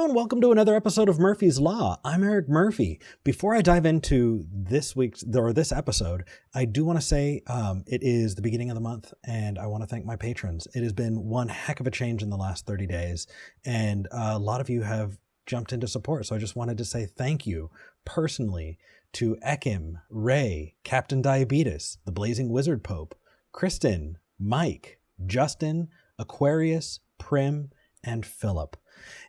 and welcome to another episode of Murphy's Law. I'm Eric Murphy. Before I dive into this episode, I do want to say it is the beginning of the month, and I want to thank my patrons. It has been one heck of a change in the last 30 days, and a lot of you have jumped into support. So I just wanted to say thank you personally to Ekim, Ray, Captain Diabetes, the Blazing Wizard Pope, Kristen, Mike, Justin, Aquarius, Prim, and Philip.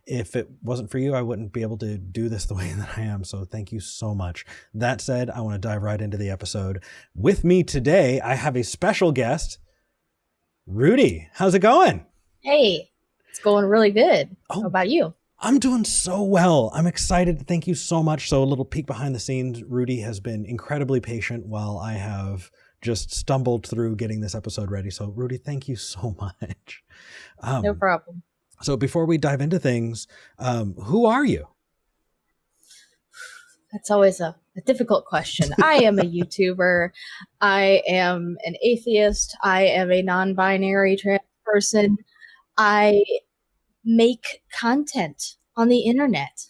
If it wasn't for you, I wouldn't be able to do this the way that I am. So thank you so much. That said, I want to dive right into the episode. With me today, I have a special guest, Rudy. How's it going? Hey, it's going really good. How about you? I'm doing so well. I'm excited. Thank you so much. So a little peek behind the scenes. Rudy has been incredibly patient while I have just stumbled through getting this episode ready. So Rudy, thank you so much. No problem. So before we dive into things, who are you? That's always a difficult question. I am a YouTuber. I am an atheist. I am a non-binary trans person. I make content on the internet.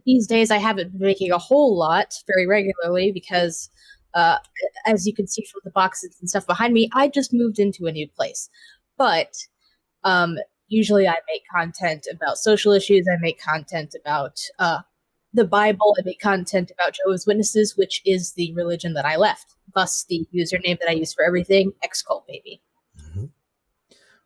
These days, I haven't been making a whole lot very regularly because, as you can see from the boxes and stuff behind me, I just moved into a new place. But usually I make content about social issues. I make content about the Bible. I make content about Jehovah's Witnesses, which is the religion that I left. Thus, the username that I use for everything, Xcult Baby. Mm-hmm.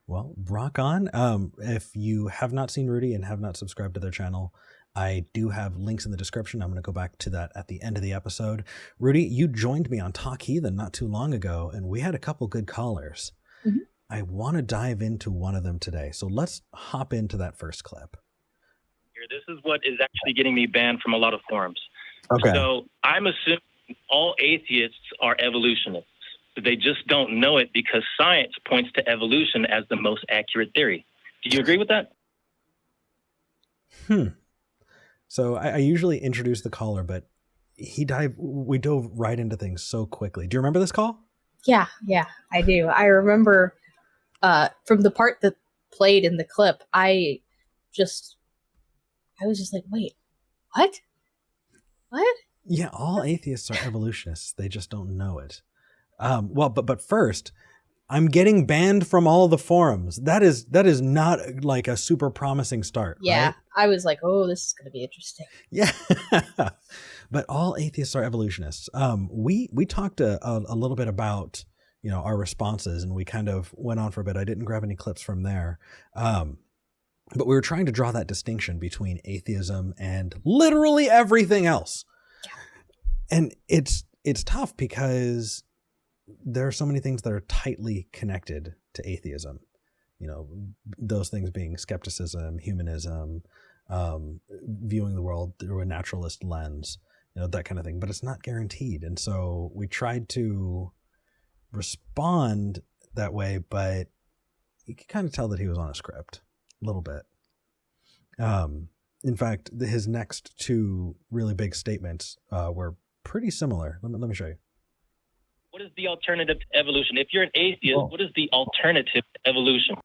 Well, rock on. If you have not seen Rudy and have not subscribed to their channel, I do have links in the description. I'm going to go back to that at the end of the episode. Rudy, you joined me on Talk Heathen not too long ago, and we had a couple good callers. Mm-hmm. I want to dive into one of them today. So let's hop into that first clip. This is what is actually getting me banned from a lot of forums. Okay. So I'm assuming all atheists are evolutionists. They just don't know it because science points to evolution as the most accurate theory. Do you agree with that? So I usually introduce the caller, but we dove right into things so quickly. Do you remember this call? Yeah, I do. I remember from the part that played in the clip, I was just like, wait, what? What? Yeah, all atheists are evolutionists. They just don't know it. But first, I'm getting banned from all the forums. That is not like a super promising start. Yeah, right? I was like, oh, this is going to be interesting. Yeah, but all atheists are evolutionists. We talked a little bit about our responses, and we kind of went on for a bit. I didn't grab any clips from there, but we were trying to draw that distinction between atheism and literally everything else. Yeah. And it's tough because there are so many things that are tightly connected to atheism. Those things being skepticism, humanism, viewing the world through a naturalist lens, that kind of thing. But it's not guaranteed. And so we tried to respond that way, but you can kind of tell that he was on a script a little bit. In fact, his next two really big statements were pretty similar. Let me show you. What is the alternative to evolution? If you're an atheist, what is the alternative to evolution?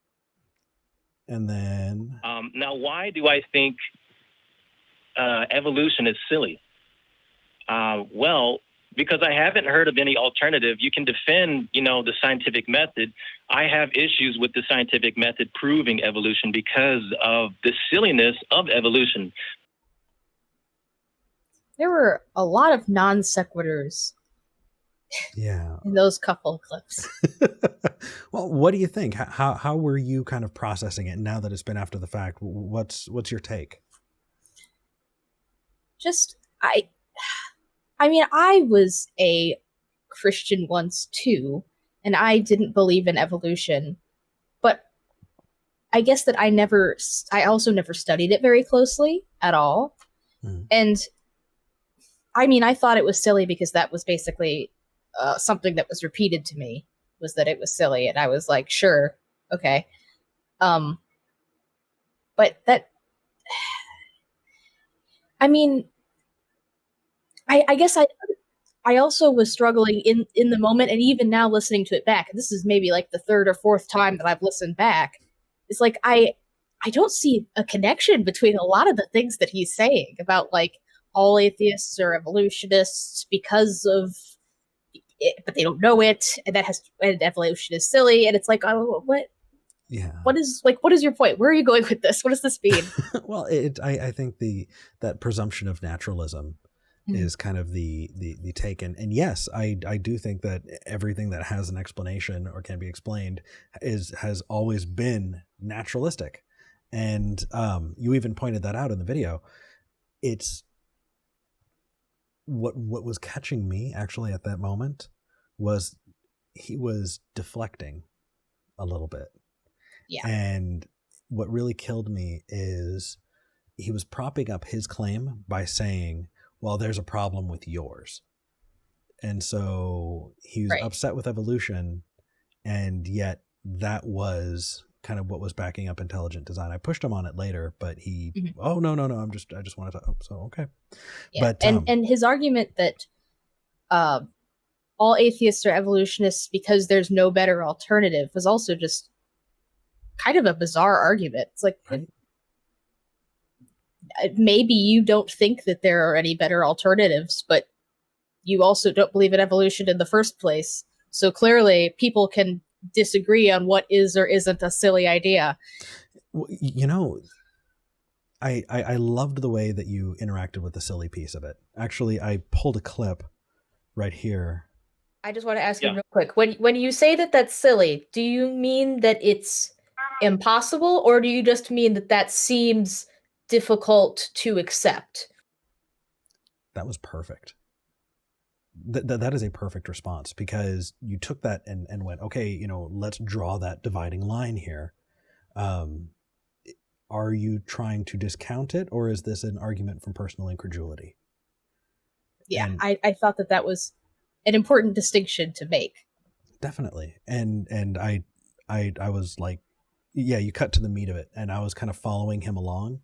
And then... now, why do I think evolution is silly? Well, because I haven't heard of any alternative. You can defend, the scientific method. I have issues with the scientific method proving evolution because of the silliness of evolution. There were a lot of non sequiturs. Yeah. In those couple of clips. Well, what do you think? How were you kind of processing it now that it's been after the fact? What's your take? I mean, I was a Christian once too, and I didn't believe in evolution, but I guess that I also never studied it very closely at all. And I mean, I thought it was silly because that was basically something that was repeated to me, was that it was silly, and I was like, sure, okay. But that, I mean, I guess I also was struggling in the moment, and even now listening to it back, and this is maybe like the third or fourth time that I've listened back, it's like I I don't see a connection between a lot of the things that he's saying about like all atheists are evolutionists because of it, but they don't know it, and and evolution is silly, and it's like, oh, Yeah. what is your point? Where are you going with this? What does this mean? Well, I think that presumption of naturalism is kind of the take. And yes, I do think that everything that has an explanation or can be explained has always been naturalistic. And you even pointed that out in the video. It's what was catching me actually at that moment was he was deflecting a little bit. Yeah. And what really killed me is he was propping up his claim by saying, well, there's a problem with yours. And so he was upset with evolution, and yet that was kind of what was backing up intelligent design. I pushed him on it later, but he, oh, no, I just wanted to, so, okay. Yeah. But, and his argument that all atheists are evolutionists because there's no better alternative was also just kind of a bizarre argument. It's like, right? Maybe you don't think that there are any better alternatives, but you also don't believe in evolution in the first place. So clearly people can disagree on what is or isn't a silly idea. Well, you know, I loved the way that you interacted with the silly piece of it. Actually, I pulled a clip right here. I just want to ask you real quick. When you say that that's silly, do you mean that it's impossible, or do you just mean that that seems difficult to accept? That was perfect. That is a perfect response, because you took that and went, okay, you know, let's draw that dividing line here. Are you trying to discount it, or is this an argument from personal incredulity? Yeah, and I thought that was an important distinction to make. Definitely. And I was like, yeah, you cut to the meat of it, and I was kind of following him along,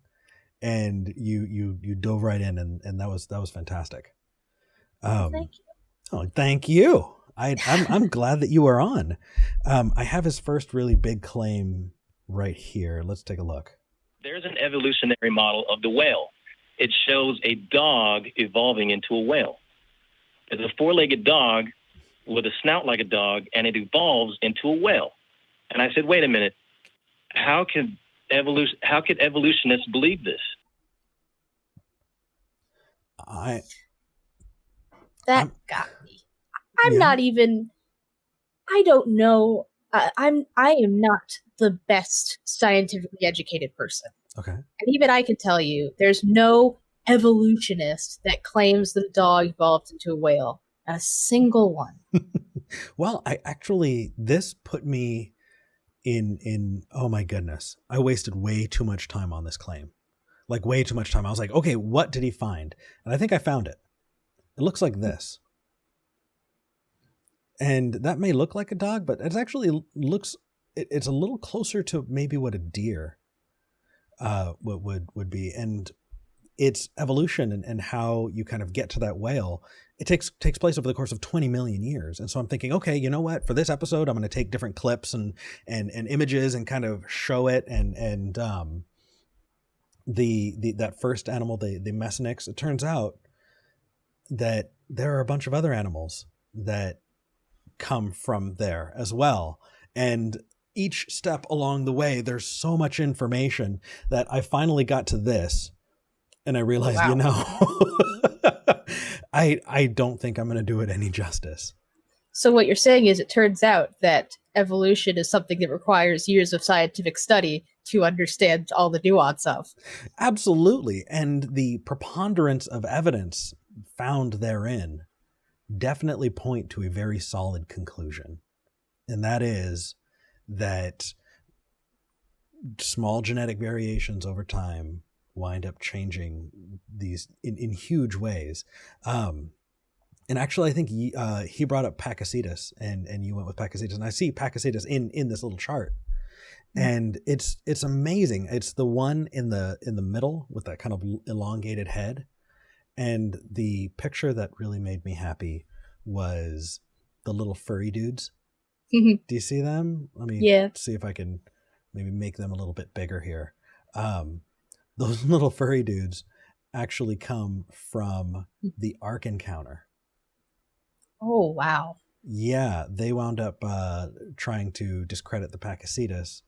and you dove right in, and that was fantastic. Thank you. Oh, thank you. I'm glad that you are on. I have his first really big claim right here. Let's take a look. There's an evolutionary model of the whale. It shows a dog evolving into a whale. There's a four-legged dog with a snout like a dog, and it evolves into a whale. And I said, wait a minute. How could evolutionists believe this? That got me. I'm not even. I don't know. I am not the best scientifically educated person. Okay. And even I can tell you, there's no evolutionist that claims that a dog evolved into a whale. Not a single one. Well, this put me in, oh my goodness. I wasted way too much time on this claim. Like way too much time. I was like, okay, what did he find? And I think I found it. It looks like this. And that may look like a dog, but it actually looks, it's a little closer to maybe what a deer would be. And it's evolution and how you kind of get to that whale. It takes place over the course of 20 million years. And so I'm thinking, okay, you know what? For this episode, I'm going to take different clips and images and kind of show it. And that first animal, the Mesonyx, it turns out that there are a bunch of other animals that come from there as well. And each step along the way, there's so much information that I finally got to this. And I realized, you know, I don't think I'm going to do it any justice. So what you're saying is it turns out that evolution is something that requires years of scientific study to understand all the nuance of. Absolutely. And the preponderance of evidence found therein definitely point to a very solid conclusion. And that is that small genetic variations over time wind up changing these in huge ways. And actually, I think he brought up Pakicetus, and you went with Pakicetus, and I see Pakicetus in this little chart, and it's amazing. It's the one in the middle with that kind of elongated head, and the picture that really made me happy was the little furry dudes. Do you see them? Let me see if I can maybe make them a little bit bigger here. Those little furry dudes actually come from the Ark encounter. Oh, wow. Yeah, they wound up trying to discredit the Pakicetus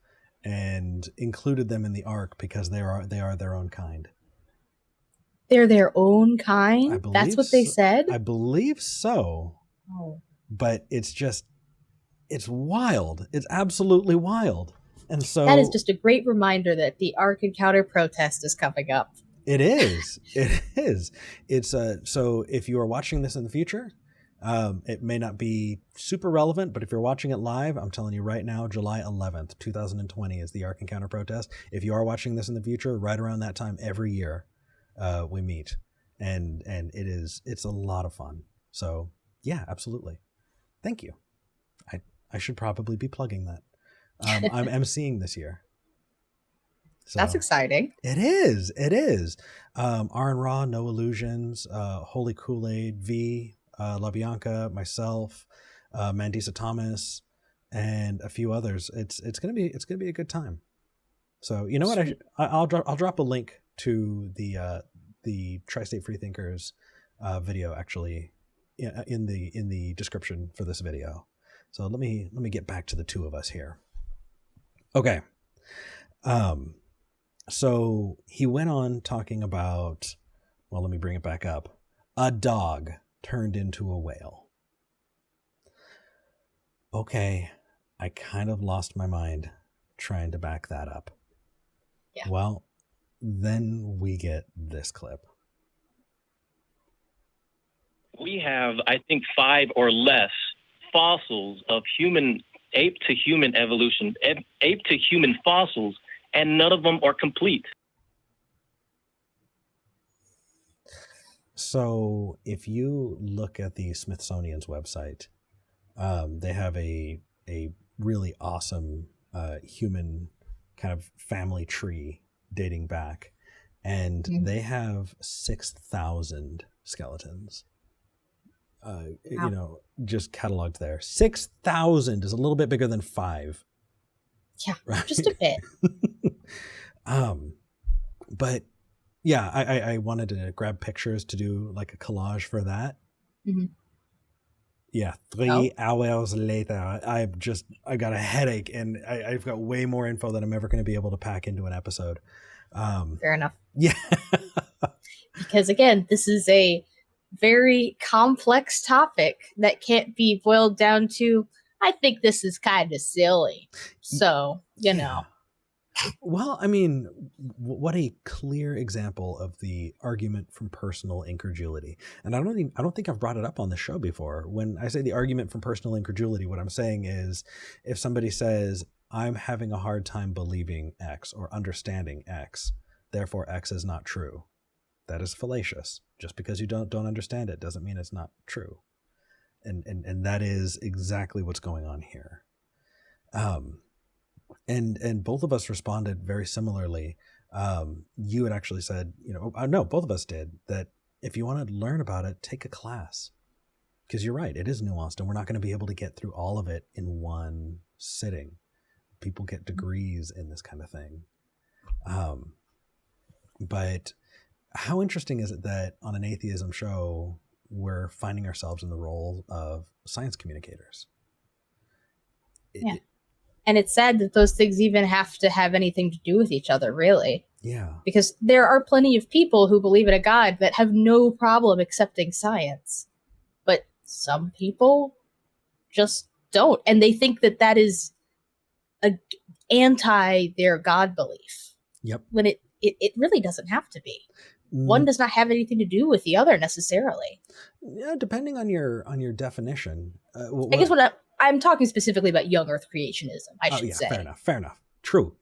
and included them in the Ark because they are their own kind. They're their own kind? I believe That's what they said? I believe so. Oh. But it's wild. It's absolutely wild. And so that is just a great reminder that the Ark Encounter protest is coming up. It is. It is. It's so if you are watching this in the future, it may not be super relevant, but if you're watching it live, I'm telling you right now, July 11th, 2020 is the Ark Encounter protest. If you are watching this in the future, right around that time every year, we meet, and it's a lot of fun. So yeah, absolutely. Thank you. I should probably be plugging that. I'm emceeing this year. So, that's exciting. It is. It is. R and Raw, No Illusions, Holy Kool-Aid, V, LaBianca, myself, Mandisa Thomas, and a few others. It's gonna be a good time. So you know what? I'll drop a link to the Tri-State Freethinkers video actually in the description for this video. So let me get back to the two of us here. Okay. So he went on talking about, well, let me bring it back up. A dog turned into a whale. Okay, I kind of lost my mind trying to back that up. Yeah. Well, then we get this clip. We have, I think, 5 or less fossils of ape to human evolution, ape to human fossils, and none of them are complete. So if you look at the Smithsonian's website, they have a really awesome human kind of family tree dating back, and they have 6,000 skeletons. Wow. You know, just cataloged there. 6,000 is a little bit bigger than 5. Yeah, right? Just a bit. But yeah, I wanted to grab pictures to do like a collage for that. Mm-hmm. Yeah, 3 hours later, I got a headache, and I've got way more info than I'm ever going to be able to pack into an episode. Fair enough. Yeah. Because again, this is a very complex topic that can't be boiled down to, I think this is kind of silly. So, you know. Well, I mean, what a clear example of the argument from personal incredulity. And I don't think I've brought it up on the show before. When I say the argument from personal incredulity, what I'm saying is if somebody says, I'm having a hard time believing X or understanding X, therefore X is not true. That is fallacious. Just because you don't understand it doesn't mean it's not true. And that is exactly what's going on here. And both of us responded very similarly. You had actually said, no, both of us did, that if you want to learn about it, take a class. Because you're right, it is nuanced, and we're not going to be able to get through all of it in one sitting. People get degrees in this kind of thing. But how interesting is it that on an atheism show, we're finding ourselves in the role of science communicators? Yeah. And it's sad that those things even have to have anything to do with each other, really. Yeah. Because there are plenty of people who believe in a God that have no problem accepting science. But some people just don't. And they think that that is anti their God belief. Yep. When it really doesn't have to be. One does not have anything to do with the other necessarily. Yeah, depending on your definition. I guess I'm talking specifically about young Earth creationism, I should say. Fair enough. True.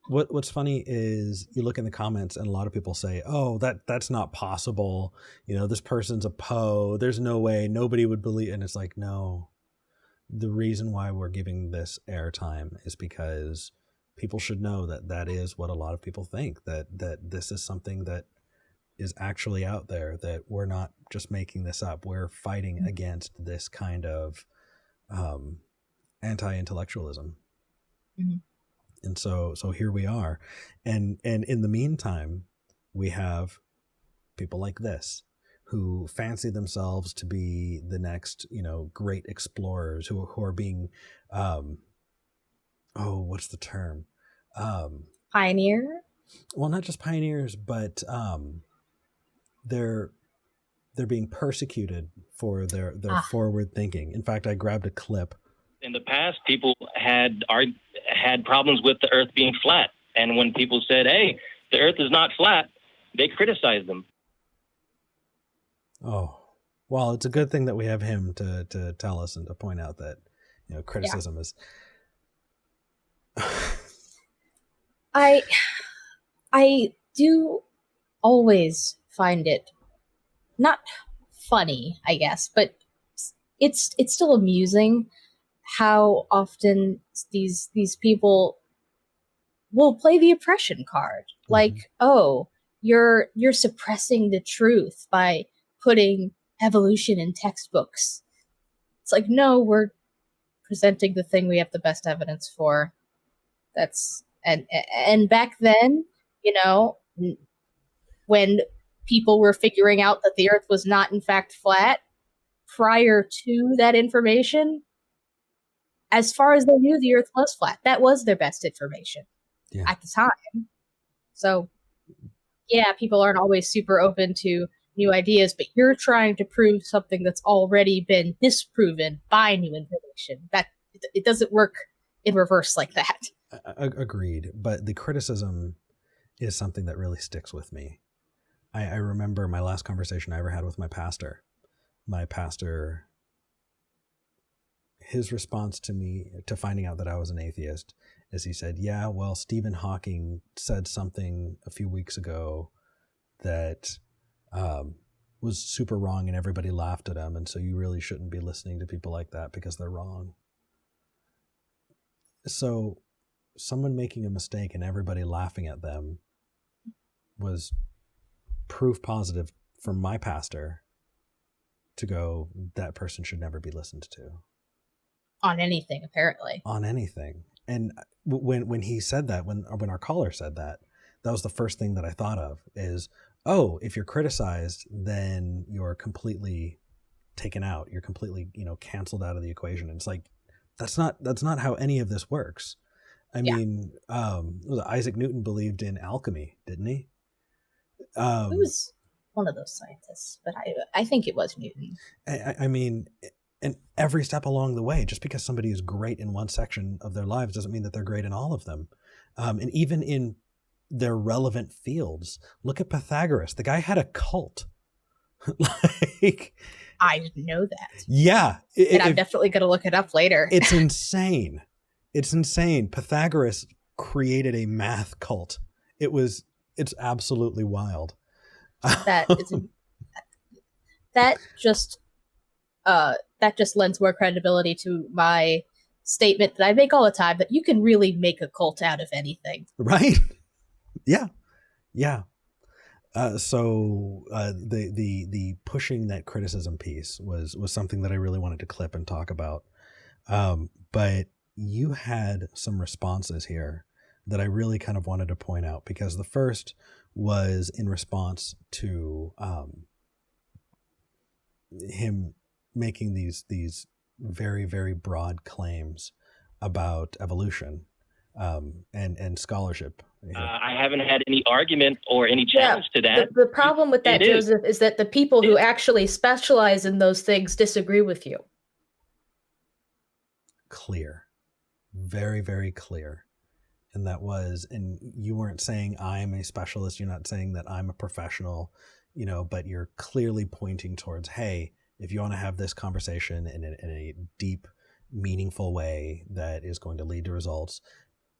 What's funny is you look in the comments and a lot of people say, oh, that's not possible. This person's a Poe. There's no way, nobody would believe. And it's like, no, the reason why we're giving this airtime is because people should know that is what a lot of people think, that this is something that is actually out there, that we're not just making this up. We're fighting against this kind of anti-intellectualism. Mm-hmm. And so here we are. And in the meantime, we have people like this who fancy themselves to be the next, great explorers who are being, what's the term? Pioneer? Well, not just pioneers, but they're being persecuted for their forward thinking. In fact, I grabbed a clip. In the past, people had problems with the earth being flat. And when people said, hey, the earth is not flat, they criticized them. Oh, well, it's a good thing that we have him to tell us and to point out that, criticism is... I do always find it not funny, I guess, but it's still amusing how often these people will play the oppression card. Mm-hmm. Like, oh, you're suppressing the truth by putting evolution in textbooks. It's like, no, we're presenting the thing we have the best evidence for. And back then, when people were figuring out that the earth was not in fact flat, prior to that information, as far as they knew, the earth was flat. That was their best information at the time. So, yeah, people aren't always super open to new ideas, but you're trying to prove something that's already been disproven by new information. That it doesn't work in reverse like that. Agreed. But the criticism is something that really sticks with me. I remember my last conversation I ever had with my pastor. My pastor, his response to me, to finding out that I was an atheist, is he said, yeah, well, Stephen Hawking said something a few weeks ago that was super wrong and everybody laughed at him. And so you really shouldn't be listening to people like that because they're wrong. So someone making a mistake and everybody laughing at them was proof positive for my pastor to go, that person should never be listened to. On anything, apparently. On anything. And when he said that, when our caller said that, that was the first thing that I thought of is, oh, if you're criticized, then you're completely taken out. You're completely, canceled out of the equation. And it's like, that's not how any of this works. I mean, Isaac Newton believed in alchemy, didn't he? It was one of those scientists, but I think it was Newton. I mean, and every step along the way, just because somebody is great in one section of their lives doesn't mean that they're great in all of them. And even in their relevant fields, look at Pythagoras. The guy had a cult. I didn't know that. Yeah. And I'm definitely going to look it up later. It's insane. It's insane. Pythagoras created a math cult. It's absolutely wild. That just lends more credibility to my statement that I make all the time, that you can really make a cult out of anything. Right? Yeah. Yeah. So the pushing that criticism piece was something that I really wanted to clip and talk about. But you had some responses here that I really kind of wanted to point out, because the first was in response to him making these very, very broad claims about evolution and scholarship. I haven't had any argument or any challenge to that. The problem with that, Joseph, is that the people who actually specialize in those things disagree with you. Clear. Very, very clear. And you weren't saying I'm a specialist. You're not saying that I'm a professional, but you're clearly pointing towards, hey, if you want to have this conversation in a deep, meaningful way that is going to lead to results,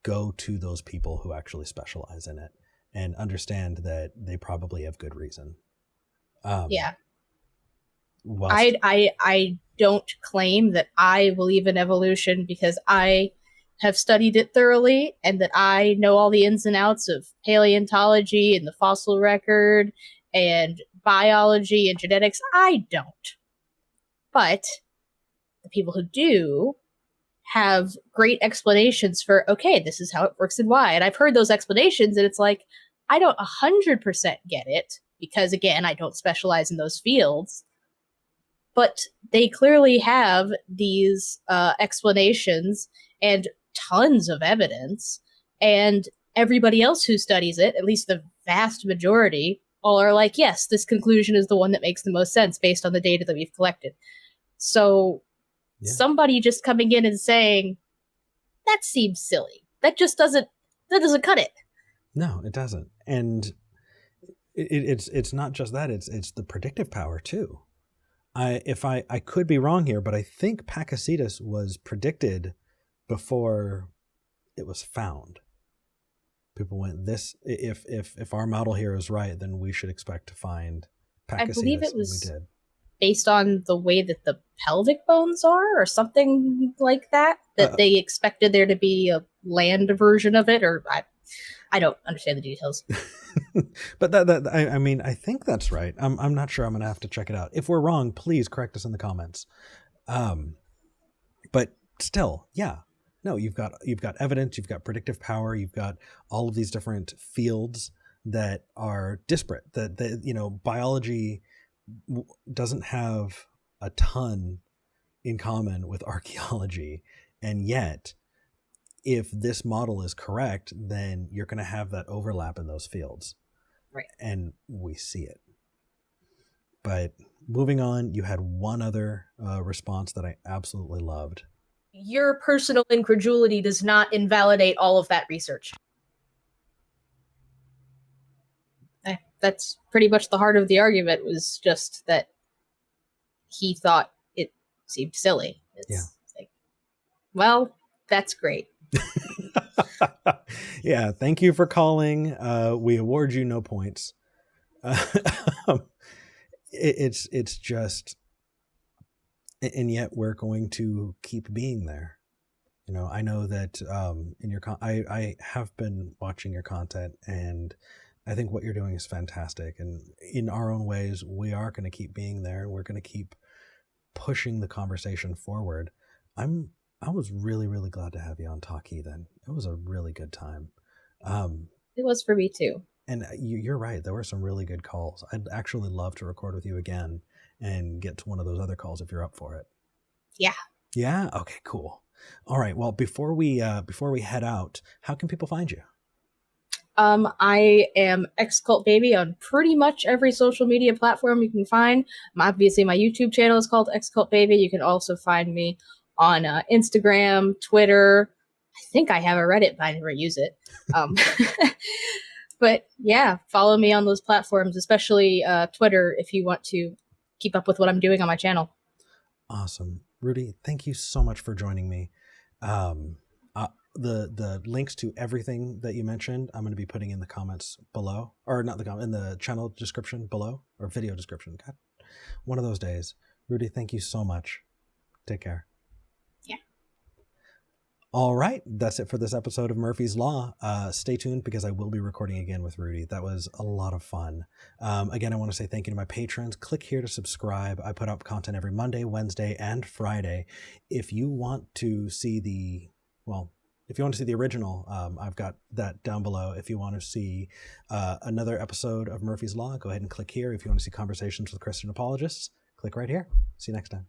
go to those people who actually specialize in it and understand that they probably have good reason. Yeah. I don't claim that I believe in evolution because I have studied it thoroughly and that I know all the ins and outs of paleontology and the fossil record and biology and genetics. I don't. But the people who do have great explanations for, okay, this is how it works and why. And I've heard those explanations, and it's like, I don't 100% get it because, again, I don't specialize in those fields. But they clearly have these explanations and tons of evidence, and everybody else who studies it, at least the vast majority, all are like, yes, this conclusion is the one that makes the most sense based on the data that we've collected. So somebody just coming in and saying, that seems silly. That doesn't cut it. No, it doesn't. And it's not just that, it's the predictive power too. I could be wrong here, but I think Pakicetus was predicted before it was found. People went, this, if our model here is right, then we should expect to find Pakicetus. I believe it was we did. Based on the way that the pelvic bones are, or something like that, they expected there to be a land version of it, or I don't understand the details. But I mean, I think that's right. I'm not sure. I'm going to have to check it out. If we're wrong, please correct us in the comments. But still, yeah. No, you've got evidence, you've got predictive power, you've got all of these different fields that are disparate. That biology doesn't have a ton in common with archaeology, and yet if this model is correct, then you're going to have that overlap in those fields. Right. And we see it. But moving on, you had one other response that I absolutely loved. Your personal incredulity does not invalidate all of that research. That's pretty much the heart of the argument, was just that he thought it seemed silly. It's like, well, that's great. Yeah, thank you for calling. We award you no points. It's just, and yet we're going to keep being there. I know that in your I have been watching your content, and I think what you're doing is fantastic. And in our own ways, we are going to keep being there, and we're going to keep pushing the conversation forward. I was really, really glad to have you on Talkie then. It was a really good time. It was for me too. And you're right. There were some really good calls. I'd actually love to record with you again and get to one of those other calls if you're up for it. Yeah. Yeah? Okay, cool. All right. Well, before we head out, how can people find you? I am Xcult Baby on pretty much every social media platform you can find. Obviously, my YouTube channel is called Xcult Baby. You can also find me on Instagram, Twitter. I think I have a Reddit, but I never use it. But yeah, follow me on those platforms, especially Twitter, if you want to keep up with what I'm doing on my channel. Awesome. Rudy, thank you so much for joining me. The links to everything that you mentioned, I'm going to be putting in the comments below, or not the comment, in the channel description below, or video description. God, one of those days. Rudy, thank you so much. Take care. Yeah. All right. That's it for this episode of Murphy's Law. Stay tuned because I will be recording again with Rudy. That was a lot of fun. Again, I want to say thank you to my patrons. Click here to subscribe. I put up content every Monday, Wednesday, and Friday. If you want to see the original, I've got that down below. If you want to see another episode of Murphy's Law, go ahead and click here. If you want to see conversations with Christian apologists, click right here. See you next time.